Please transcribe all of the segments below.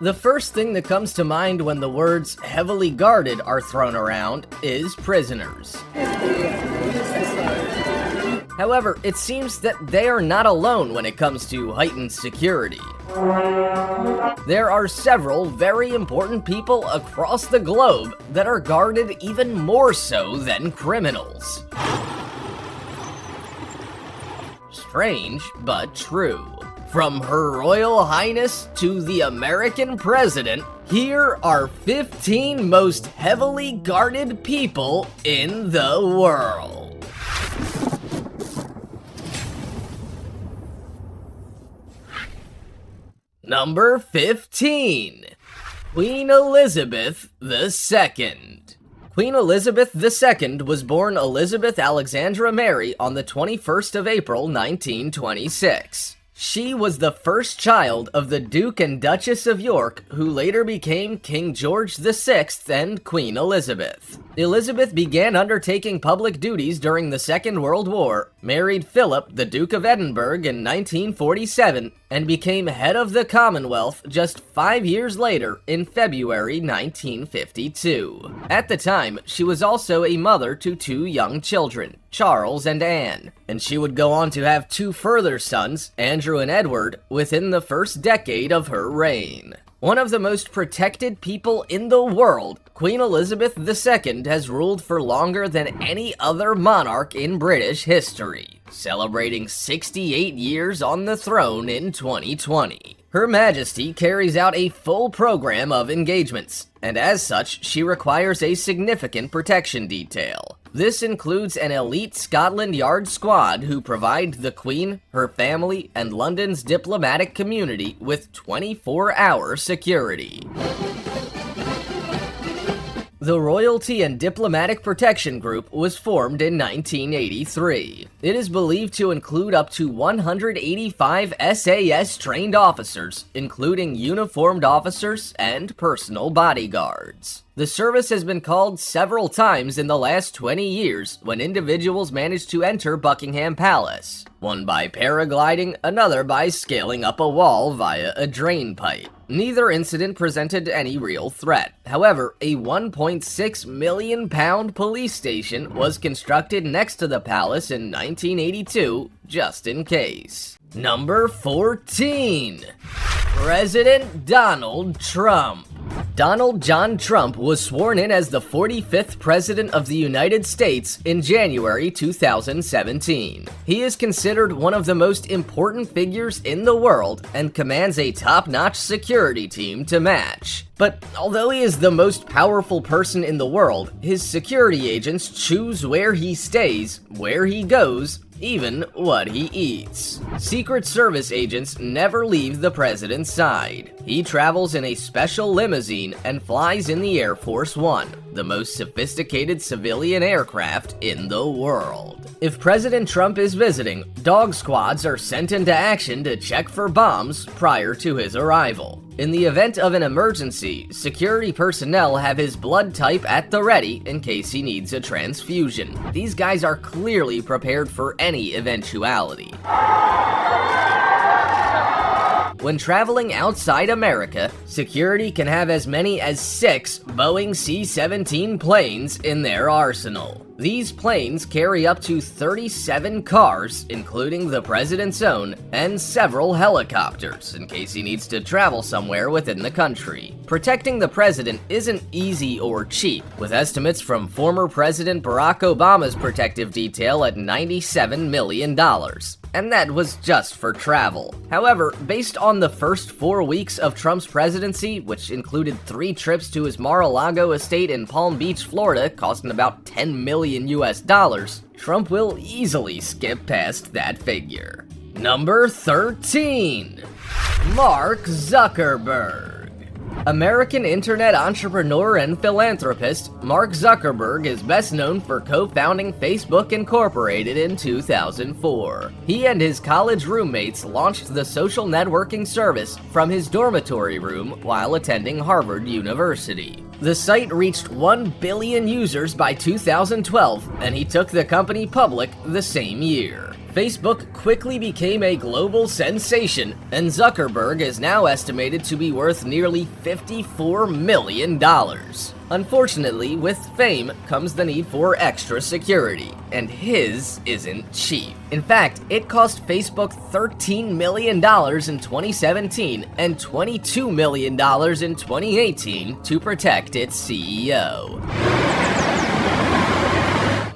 The first thing that comes to mind when the words heavily guarded are thrown around is prisoners. However, it seems that they are not alone when it comes to heightened security. There are several very important people across the globe that are guarded even more so than criminals. Strange, but true. From Her Royal Highness to the American President, here are 15 most heavily guarded people in the world. Number 15. Queen Elizabeth II. Queen Elizabeth II was born Elizabeth Alexandra Mary on the 21st of April, 1926. She was the first child of the Duke and Duchess of York, who later became King George VI and Queen Elizabeth. Elizabeth began undertaking public duties during the Second World War, married Philip, the Duke of Edinburgh, in 1947, and became head of the Commonwealth just 5 years later in February 1952. At the time, she was also a mother to 2 young children, Charles and Anne, and she would go on to have 2 further sons, Andrew and Edward, within the first decade of her reign. One of the most protected people in the world, Queen Elizabeth II has ruled for longer than any other monarch in British history, celebrating 68 years on the throne in 2020. Her Majesty carries out a full program of engagements, and as such, she requires a significant protection detail. This includes an elite Scotland Yard squad who provide the Queen, her family, and London's diplomatic community with 24-hour security. The Royalty and Diplomatic Protection Group was formed in 1983. It is believed to include up to 185 SAS-trained officers, including uniformed officers and personal bodyguards. The service has been called several times in the last 20 years when individuals managed to enter Buckingham Palace, one by paragliding, another by scaling up a wall via a drain pipe. Neither incident presented any real threat. However, a £1.6 million police station was constructed next to the palace in 1982, just in case. Number 14. President Donald Trump. Donald John Trump was sworn in as the 45th President of the United States in January 2017. He is considered one of the most important figures in the world and commands a top-notch security team to match. But although he is the most powerful person in the world, his security agents choose where he stays, where he goes, even what he eats. Secret Service agents never leave the president's side. He travels in a special limousine and flies in the Air Force One, the most sophisticated civilian aircraft in the world. If President Trump is visiting, dog squads are sent into action to check for bombs prior to his arrival. In the event of an emergency, security personnel have his blood type at the ready in case he needs a transfusion. These guys are clearly prepared for any eventuality. When traveling outside America, security can have as many as 6 Boeing C-17 planes in their arsenal. These planes carry up to 37 cars, including the president's own, and several helicopters, in case he needs to travel somewhere within the country. Protecting the president isn't easy or cheap, with estimates from former President Barack Obama's protective detail at $97 million. And that was just for travel. However, based on the first 4 weeks of Trump's presidency, which included 3 trips to his Mar-a-Lago estate in Palm Beach, Florida, costing about $10 million US, Trump will easily skip past that figure. Number 13. Mark Zuckerberg. American internet entrepreneur and philanthropist, Mark Zuckerberg is best known for co-founding Facebook Incorporated in 2004. He and his college roommates launched the social networking service from his dormitory room while attending Harvard University. The site reached 1 billion users by 2012, and he took the company public the same year. Facebook quickly became a global sensation, and Zuckerberg is now estimated to be worth nearly $54 million. Unfortunately, with fame comes the need for extra security, and his isn't cheap. In fact, it cost Facebook $13 million in 2017 and $22 million in 2018 to protect its CEO.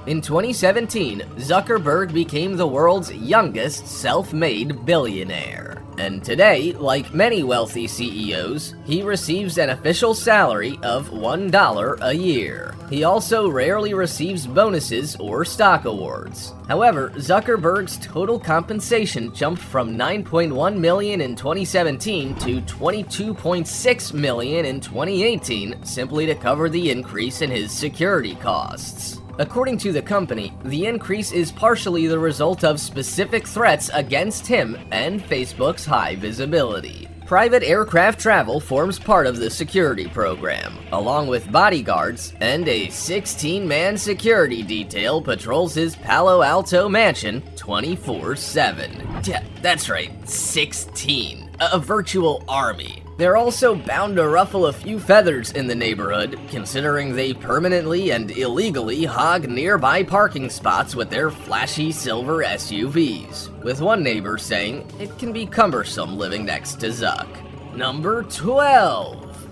In 2017, Zuckerberg became the world's youngest self-made billionaire. And today, like many wealthy CEOs, he receives an official salary of $1 a year. He also rarely receives bonuses or stock awards. However, Zuckerberg's total compensation jumped from $9.1 million in 2017 to $22.6 million in 2018 simply to cover the increase in his security costs. According to the company, the increase is partially the result of specific threats against him and Facebook's high visibility. Private aircraft travel forms part of the security program, along with bodyguards, and a 16-man security detail patrols his Palo Alto mansion 24/7. Yeah, that's right, 16. A virtual army. They're also bound to ruffle a few feathers in the neighborhood, considering they permanently and illegally hog nearby parking spots with their flashy silver SUVs, with one neighbor saying it can be cumbersome living next to Zuck. Number 12.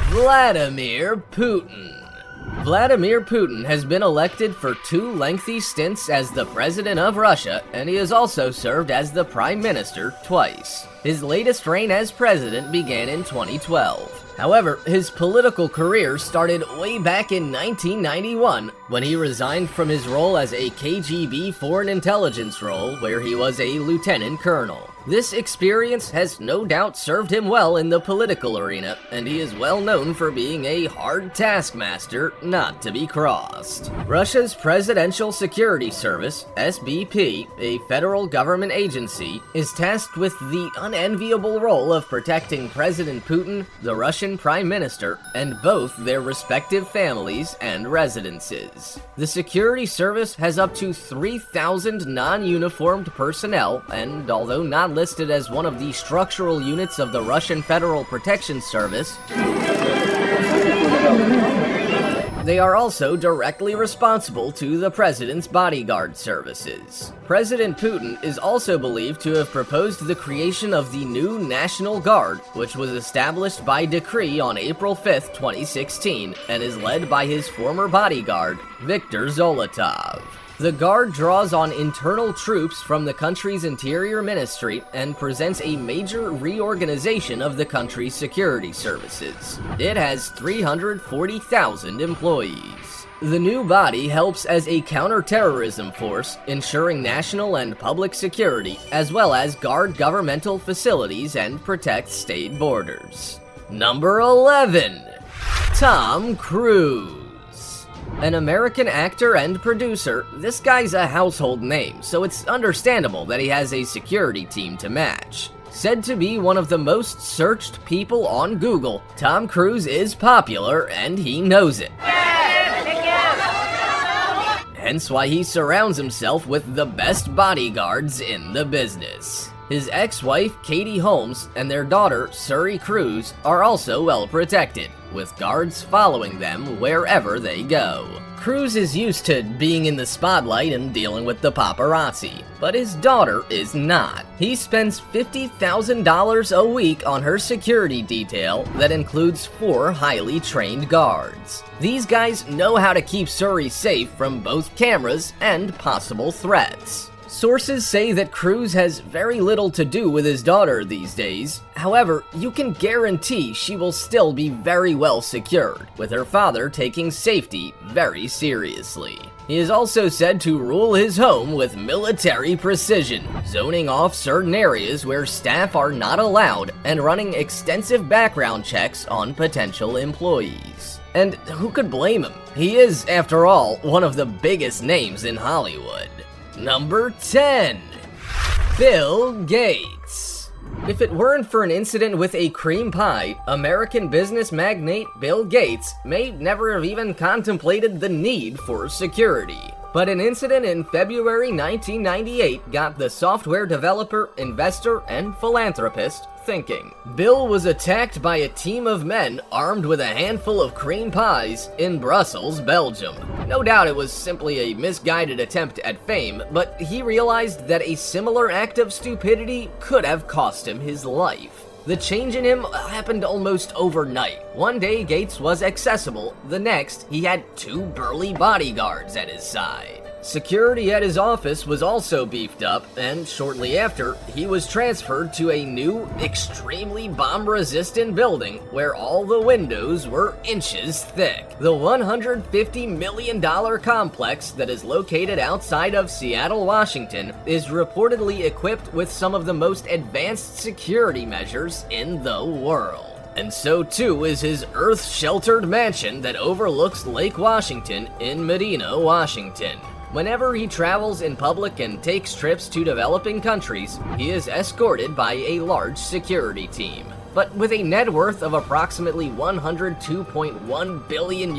Vladimir Putin. Vladimir Putin has been elected for 2 lengthy stints as the president of Russia, and he has also served as the prime minister twice. His latest reign as president began in 2012. However, his political career started way back in 1991 when he resigned from his role as a KGB foreign intelligence role where he was a lieutenant colonel. This experience has no doubt served him well in the political arena, and he is well known for being a hard taskmaster not to be crossed. Russia's Presidential Security Service, SBP, a federal government agency, is tasked with the unenviable role of protecting President Putin, the Russian Prime Minister, and both their respective families and residences. The security service has up to 3,000 non-uniformed personnel, and although not listed as one of the structural units of the Russian Federal Protection Service, they are also directly responsible to the president's bodyguard services. President Putin is also believed to have proposed the creation of the new National Guard, which was established by decree on April 5, 2016, and is led by his former bodyguard, Viktor Zolotov. The Guard draws on internal troops from the country's interior ministry and presents a major reorganization of the country's security services. It has 340,000 employees. The new body helps as a counter-terrorism force, ensuring national and public security, as well as guard governmental facilities and protect state borders. Number 11. Tom Cruise. An American actor and producer, this guy's a household name, so it's understandable that he has a security team to match. Said to be one of the most searched people on Google, Tom Cruise is popular and he knows it. Hence why he surrounds himself with the best bodyguards in the business. His ex-wife, Katie Holmes, and their daughter, Suri Cruise, are also well protected, with guards following them wherever they go. Cruise is used to being in the spotlight and dealing with the paparazzi, but his daughter is not. He spends $50,000 a week on her security detail that includes 4 highly trained guards. These guys know how to keep Suri safe from both cameras and possible threats. Sources say that Cruise has very little to do with his daughter these days. However, you can guarantee she will still be very well secured, with her father taking safety very seriously. He is also said to rule his home with military precision, zoning off certain areas where staff are not allowed and running extensive background checks on potential employees. And who could blame him? He is, after all, one of the biggest names in Hollywood. Number 10. Bill Gates. If it weren't for an incident with a cream pie, American business magnate Bill Gates may never have even contemplated the need for security. But an incident in February 1998 got the software developer, investor, and philanthropist thinking. Bill was attacked by a team of men armed with a handful of cream pies in Brussels, Belgium. No doubt it was simply a misguided attempt at fame, but he realized that a similar act of stupidity could have cost him his life. The change in him happened almost overnight. One day Gates was accessible, the next he had 2 burly bodyguards at his side. Security at his office was also beefed up, and shortly after, he was transferred to a new, extremely bomb-resistant building where all the windows were inches thick. The $150 million complex that is located outside of Seattle, Washington, is reportedly equipped with some of the most advanced security measures in the world. And so too is his earth-sheltered mansion that overlooks Lake Washington in Medina, Washington. Whenever he travels in public and takes trips to developing countries, he is escorted by a large security team. But with a net worth of approximately $102.1 billion,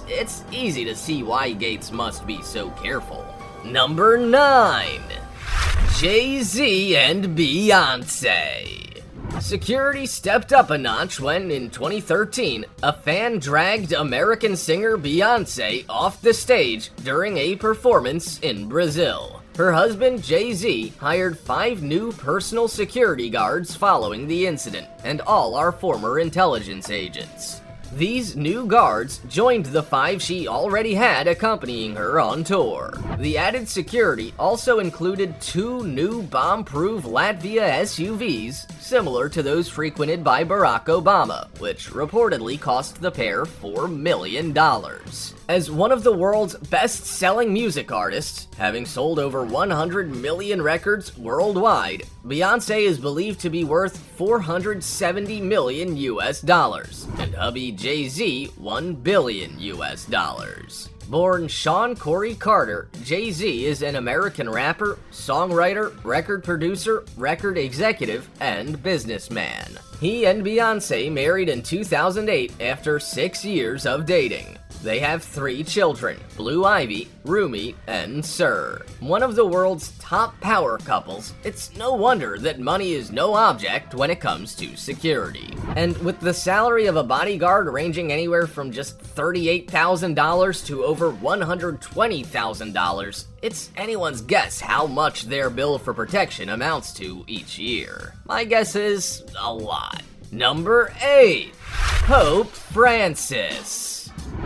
it's easy to see why Gates must be so careful. Number 9. Jay-Z and Beyonce. Security stepped up a notch when, in 2013, a fan dragged American singer Beyonce off the stage during a performance in Brazil. Her husband, Jay-Z, hired 5 new personal security guards following the incident, and all are former intelligence agents. These new guards joined the 5 she already had accompanying her on tour. The added security also included 2 new bomb-proof Latvia SUVs, similar to those frequented by Barack Obama, which reportedly cost the pair $4 million. As one of the world's best-selling music artists, having sold over 100 million records worldwide, Beyonce is believed to be worth $470 million, and hubby Jay-Z $1 billion. Born Sean Corey Carter, Jay-Z is an American rapper, songwriter, record producer, record executive, and businessman. He and Beyonce married in 2008 after 6 years of dating. They have 3 children, Blue Ivy, Rumi, and Sir. One of the world's top power couples, it's no wonder that money is no object when it comes to security. And with the salary of a bodyguard ranging anywhere from just $38,000 to over $120,000, it's anyone's guess how much their bill for protection amounts to each year. My guess is a lot. Number 8. Pope Francis.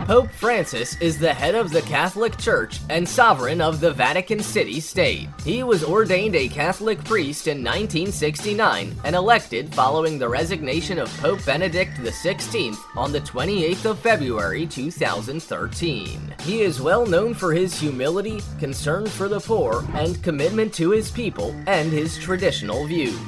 Pope Francis is the head of the Catholic Church and sovereign of the Vatican City State. He was ordained a Catholic priest in 1969 and elected following the resignation of Pope Benedict XVI on the 28th of February 2013. He is well known for his humility, concern for the poor, and commitment to his people and his traditional views.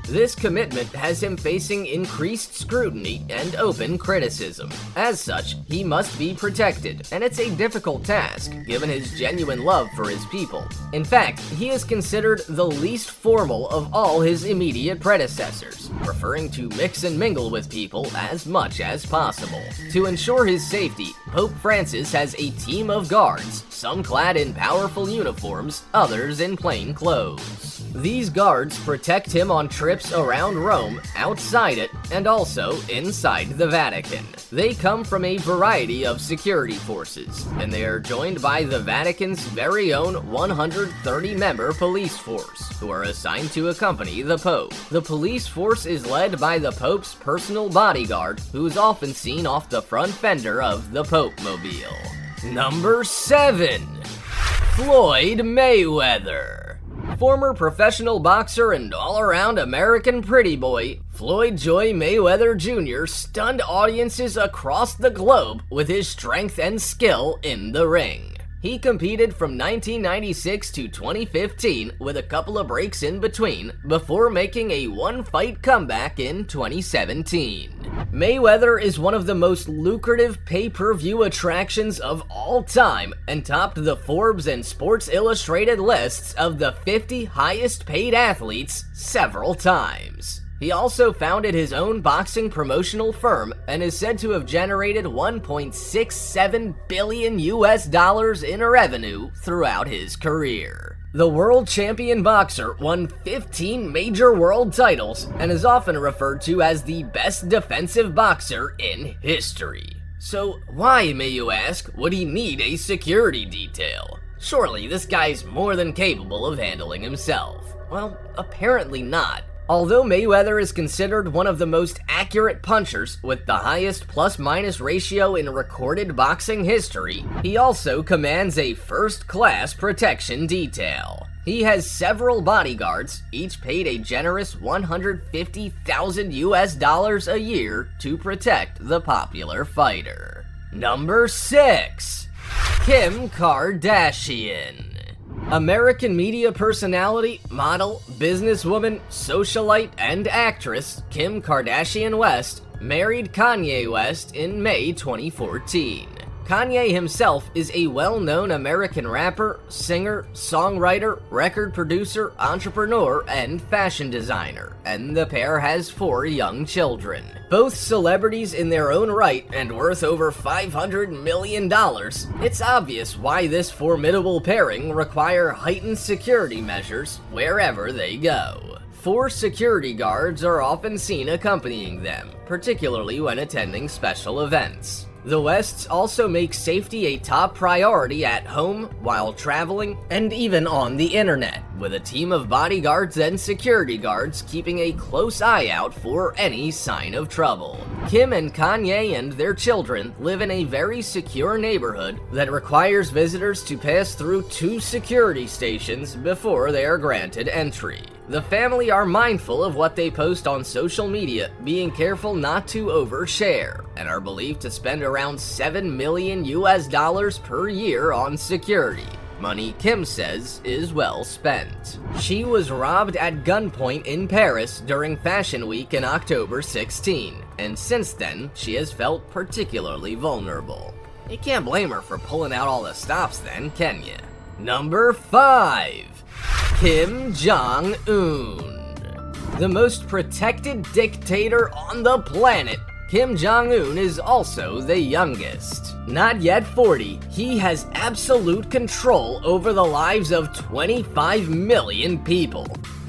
This commitment has him facing increased scrutiny and open criticism. As such, he must be protected, and it's a difficult task, given his genuine love for his people. In fact, he is considered the least formal of all his immediate predecessors, preferring to mix and mingle with people as much as possible. To ensure his safety, Pope Francis has a team of guards, some clad in powerful uniforms, others in plain clothes. These guards protect him on trips around Rome, outside it, and also inside the Vatican. They come from a variety of security forces, and they are joined by the Vatican's very own 130-member police force, who are assigned to accompany the Pope. The police force is led by the Pope's personal bodyguard, who is often seen off the front fender of the Pope-mobile. Number 7. Floyd Mayweather. Former professional boxer and all-around American pretty boy, Floyd Joy Mayweather Jr. stunned audiences across the globe with his strength and skill in the ring. He competed from 1996 to 2015 with a couple of breaks in between before making a one-fight comeback in 2017. Mayweather is one of the most lucrative pay-per-view attractions of all time and topped the Forbes and Sports Illustrated lists of the 50 highest paid athletes several times. He also founded his own boxing promotional firm and is said to have generated $1.67 billion in revenue throughout his career. The world champion boxer won 15 major world titles and is often referred to as the best defensive boxer in history. So why, may you ask, would he need a security detail? Surely this guy's more than capable of handling himself. Well, apparently not. Although Mayweather is considered one of the most accurate punchers with the highest plus-minus ratio in recorded boxing history, he also commands a first-class protection detail. He has several bodyguards, each paid a generous $150,000 a year to protect the popular fighter. Number 6. Kim Kardashian. American media personality, model, businesswoman, socialite, and actress Kim Kardashian West married Kanye West in May 2014. Kanye himself is a well-known American rapper, singer, songwriter, record producer, entrepreneur, and fashion designer, and the pair has 4 young children. Both celebrities in their own right and worth over $500 million, it's obvious why this formidable pairing require heightened security measures wherever they go. 4 security guards are often seen accompanying them, particularly when attending special events. The Wests also make safety a top priority at home, while traveling, and even on the internet, with a team of bodyguards and security guards keeping a close eye out for any sign of trouble. Kim and Kanye and their children live in a very secure neighborhood that requires visitors to pass through 2 security stations before they are granted entry. The family are mindful of what they post on social media, being careful not to overshare, and are believed to spend around $7 million per year on security. Money Kim says is well spent. She was robbed at gunpoint in Paris during Fashion Week in October 16, and since then, she has felt particularly vulnerable. You can't blame her for pulling out all the stops then, can you? Number 5. Kim Jong-un. The most protected dictator on the planet, Kim Jong-un is also the youngest. Not yet 40, he has absolute control over the lives of 25 million people.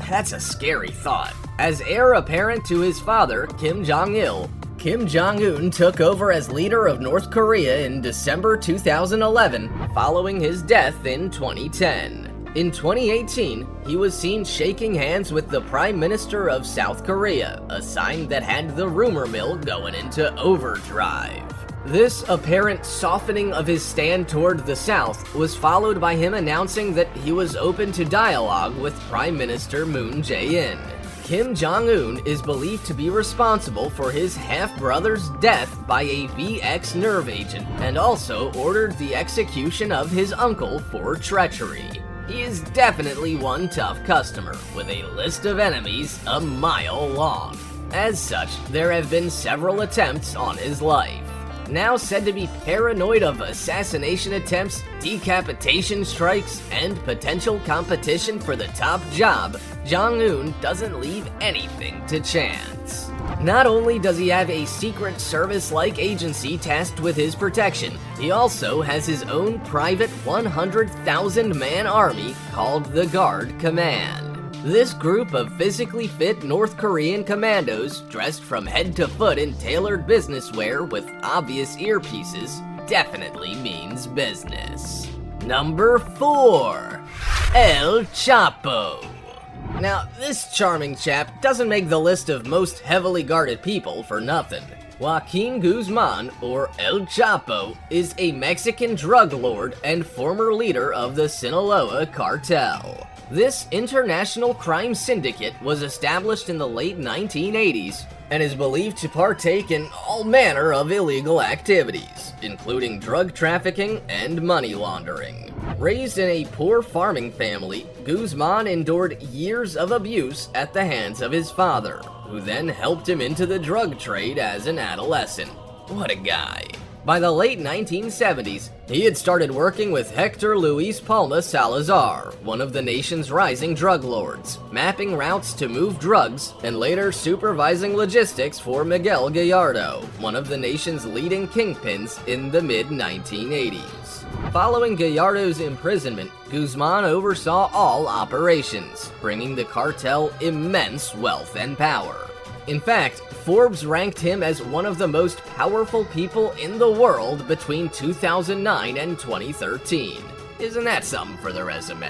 That's a scary thought. As heir apparent to his father, Kim Jong-il, Kim Jong-un took over as leader of North Korea in December 2011, following his death in 2010. In 2018, he was seen shaking hands with the Prime Minister of South Korea, a sign that had the rumor mill going into overdrive. This apparent softening of his stand toward the South was followed by him announcing that he was open to dialogue with Prime Minister Moon Jae-in. Kim Jong-un is believed to be responsible for his half-brother's death by a VX nerve agent, and also ordered the execution of his uncle for treachery. He is definitely one tough customer, with a list of enemies a mile long. As such, there have been several attempts on his life. Now said to be paranoid of assassination attempts, decapitation strikes, and potential competition for the top job, Jong-un doesn't leave anything to chance. Not only does he have a secret service-like agency tasked with his protection, he also has his own private 100,000-man army called the Guard Command. This group of physically fit North Korean commandos, dressed from head to foot in tailored business wear with obvious earpieces, definitely means business. Number 4. El Chapo. Now, this charming chap doesn't make the list of most heavily guarded people for nothing. Joaquin Guzman, or El Chapo, is a Mexican drug lord and former leader of the Sinaloa cartel. This international crime syndicate was established in the late 1980s and is believed to partake in all manner of illegal activities, including drug trafficking and money laundering. Raised in a poor farming family, Guzman endured years of abuse at the hands of his father, who then helped him into the drug trade as an adolescent. What a guy. By the late 1970s, he had started working with Hector Luis Palma Salazar, one of the nation's rising drug lords, mapping routes to move drugs and later supervising logistics for Miguel Gallardo, one of the nation's leading kingpins in the mid-1980s. Following Gallardo's imprisonment, Guzman oversaw all operations, bringing the cartel immense wealth and power. In fact, Forbes ranked him as one of the most powerful people in the world between 2009 and 2013. Isn't that something for the resume?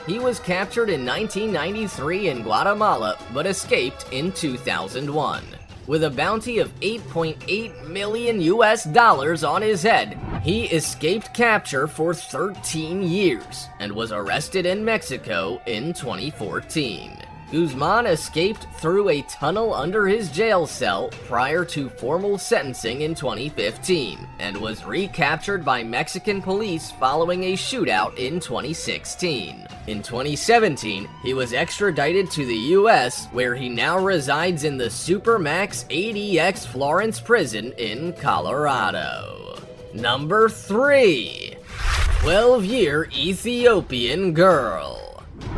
He was captured in 1993 in Guatemala, but escaped in 2001. With a bounty of $8.8 million on his head, he escaped capture for 13 years and was arrested in Mexico in 2014. Guzman escaped through a tunnel under his jail cell prior to formal sentencing in 2015 and was recaptured by Mexican police following a shootout in 2016. In 2017, he was extradited to the US, where he now resides in the Supermax ADX Florence prison in Colorado. Number 3. 12-year Ethiopian girl.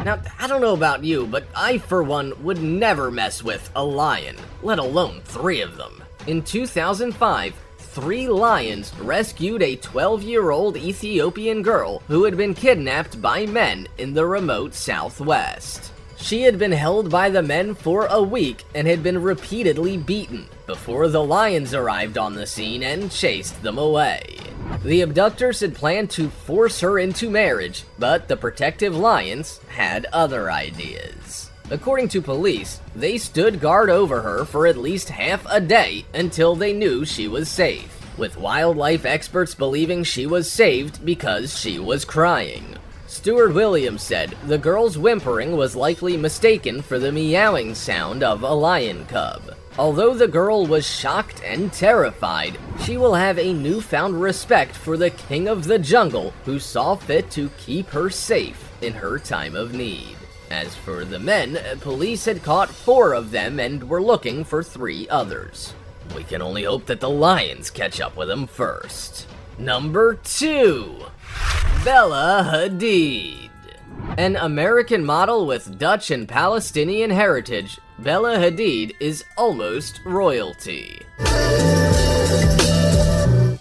Now, I don't know about you, but I, for one, would never mess with a lion, let alone 3 of them. In 2005, 3 lions rescued a 12-year-old Ethiopian girl who had been kidnapped by men in the remote southwest. She had been held by the men for a week and had been repeatedly beaten before the lions arrived on the scene and chased them away. The abductors had planned to force her into marriage, but the protective lions had other ideas. According to police, they stood guard over her for at least half a day until they knew she was safe, with wildlife experts believing she was saved because she was crying. Stuart Williams said the girl's whimpering was likely mistaken for the meowing sound of a lion cub. Although the girl was shocked and terrified, she will have a newfound respect for the king of the jungle who saw fit to keep her safe in her time of need. As for the men, police had caught 4 of them and were looking for 3 others. We can only hope that the lions catch up with them first. Number 2. Bella Hadid. An American model with Dutch and Palestinian heritage, Bella Hadid is almost royalty.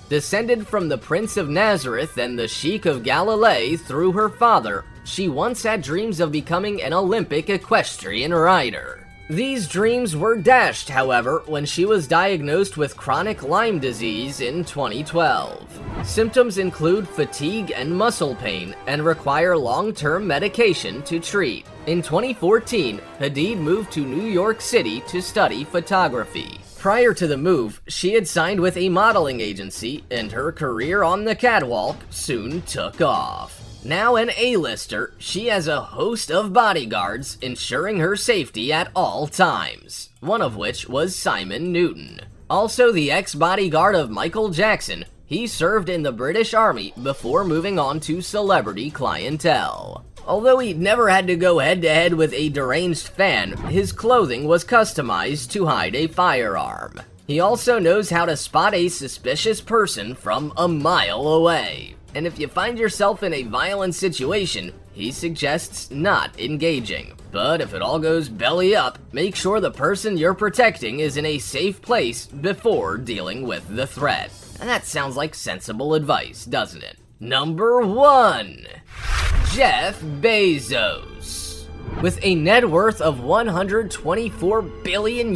Descended from the Prince of Nazareth and the Sheik of Galilee through her father, she once had dreams of becoming an Olympic equestrian rider. These dreams were dashed, however, when she was diagnosed with chronic Lyme disease in 2012. Symptoms include fatigue and muscle pain and require long-term medication to treat. In 2014, Hadid moved to New York City to study photography. Prior to the move, she had signed with a modeling agency, and her career on the catwalk soon took off. Now an A-lister, she has a host of bodyguards ensuring her safety at all times, one of which was Simon Newton. Also the ex-bodyguard of Michael Jackson, he served in the British Army before moving on to celebrity clientele. Although he'd never had to go head-to-head with a deranged fan, his clothing was customized to hide a firearm. He also knows how to spot a suspicious person from a mile away. And if you find yourself in a violent situation, he suggests not engaging. But if it all goes belly up, make sure the person you're protecting is in a safe place before dealing with the threat. And that sounds like sensible advice, doesn't it? Number 1. Jeff Bezos. With a net worth of $124 billion,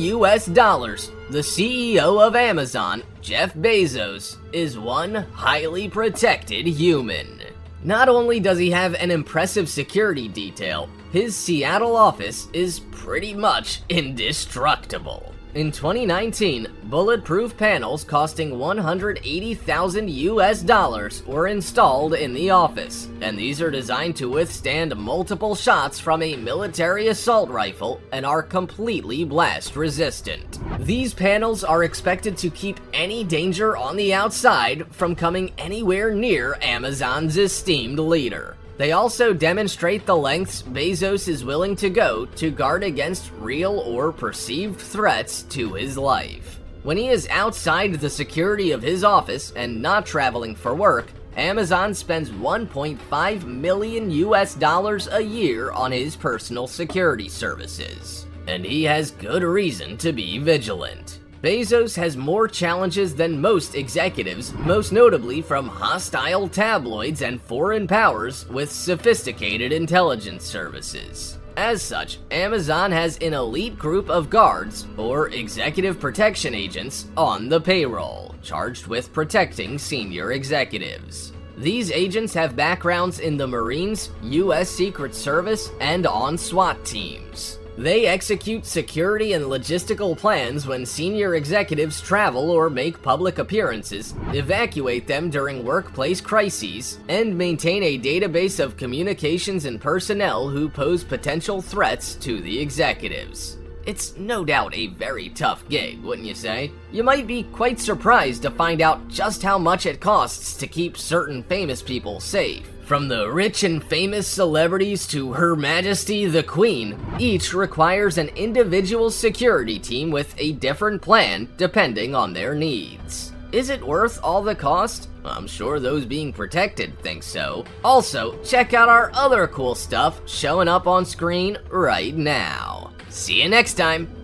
the CEO of Amazon, Jeff Bezos, is one highly protected human. Not only does he have an impressive security detail, his Seattle office is pretty much indestructible. In 2019, bulletproof panels costing $180,000 were installed in the office, and these are designed to withstand multiple shots from a military assault rifle and are completely blast resistant. These panels are expected to keep any danger on the outside from coming anywhere near Amazon's esteemed leader. They also demonstrate the lengths Bezos is willing to go to guard against real or perceived threats to his life. When he is outside the security of his office and not traveling for work, Amazon spends $1.5 million a year on his personal security services. And he has good reason to be vigilant. Bezos has more challenges than most executives, most notably from hostile tabloids and foreign powers with sophisticated intelligence services. As such, Amazon has an elite group of guards, or executive protection agents, on the payroll, charged with protecting senior executives. These agents have backgrounds in the Marines, U.S. Secret Service, and on SWAT teams. They execute security and logistical plans when senior executives travel or make public appearances, evacuate them during workplace crises, and maintain a database of communications and personnel who pose potential threats to the executives. It's no doubt a very tough gig, wouldn't you say? You might be quite surprised to find out just how much it costs to keep certain famous people safe. From the rich and famous celebrities to Her Majesty the Queen, each requires an individual security team with a different plan depending on their needs. Is it worth all the cost? I'm sure those being protected think so. Also, check out our other cool stuff showing up on screen right now. See you next time!